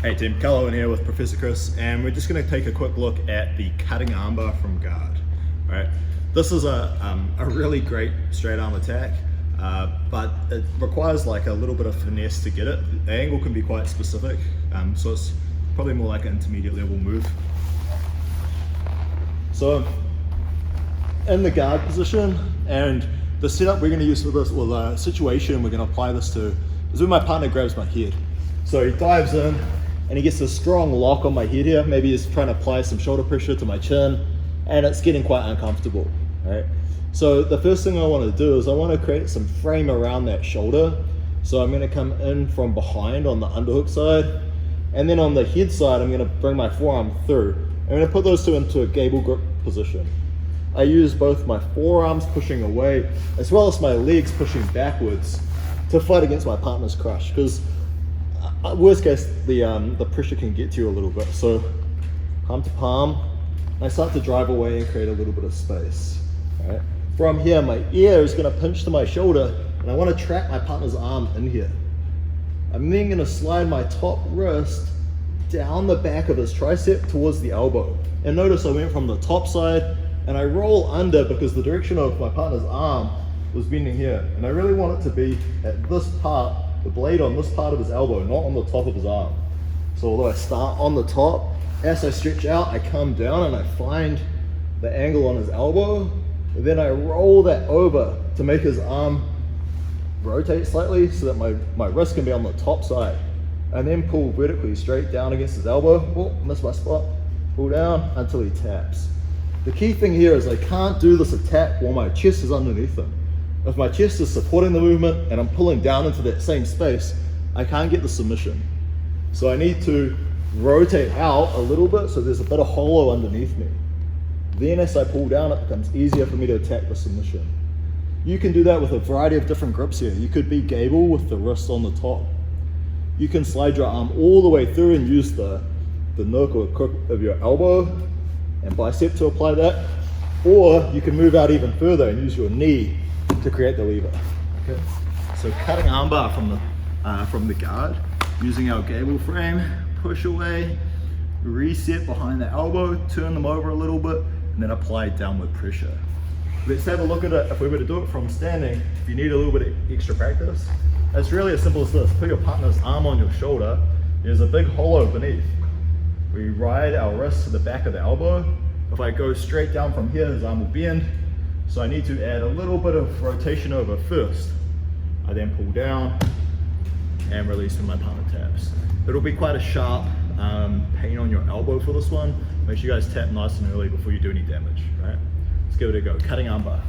Hey Tim, Carlo in here with Professor Chris, and we're just going to take a quick look at the cutting armbar from guard. All right, this is a really great straight arm attack, but it requires like a little bit of finesse to get it. The angle can be quite specific, so it's probably more like an intermediate level move. So in the guard position, and the setup we're going to use for this, or the situation we're going to apply this to, is when my partner grabs my head. So he dives in and he gets a strong lock on my head here. Maybe he's trying to apply some shoulder pressure to my chin, and it's getting quite uncomfortable, right? So the first thing I want to do is I want to create some frame around that shoulder. So I'm going to come in from behind on the underhook side, and then on the head side, I'm going to bring my forearm through. I'm going to put those two into a gable grip position. I use both my forearms pushing away, as well as my legs pushing backwards to fight against my partner's crush, because worst case, the pressure can get to you a little bit. So palm to palm, I start to drive away and create a little bit of space. Right? From here, my ear is going to pinch to my shoulder, and I want to trap my partner's arm in here. I'm then going to slide my top wrist down the back of his tricep towards the elbow. And notice I went from the top side, and I roll under because the direction of my partner's arm was bending here. And I really want it to be at this part, the blade on this part of his elbow, not on the top of his arm. So although I start on the top, as I stretch out, I come down and I find the angle on his elbow, and then I roll that over to make his arm rotate slightly so that my wrist can be on the top side, and then pull vertically straight down against his elbow. Oh, missed my spot. Pull down until he taps. The key thing here is I can't do this attack while my chest is underneath him. If my chest is supporting the movement and I'm pulling down into that same space, I can't get the submission. So I need to rotate out a little bit so there's a bit of hollow underneath me. Then as I pull down, it becomes easier for me to attack the submission. You can do that with a variety of different grips here. You could be gable with the wrist on the top. You can slide your arm all the way through and use the nook or crook of your elbow and bicep to apply that. Or you can move out even further and use your knee to create the lever. Okay. So cutting armbar from the guard, using our gable frame, push away, reset behind the elbow, turn them over a little bit, and then apply downward pressure. Let's have a look at it. If we were to do it from standing, if you need a little bit of extra practice, it's really as simple as this. Put your partner's arm on your shoulder. There's a big hollow beneath. We ride our wrist to the back of the elbow. If I go straight down from here, his arm will bend. So I need to add a little bit of rotation over first. I then pull down and release when my partner taps. It'll be quite a sharp pain on your elbow for this one. Make sure you guys tap nice and early before you do any damage, right? Let's give it a go. Cutting armbar.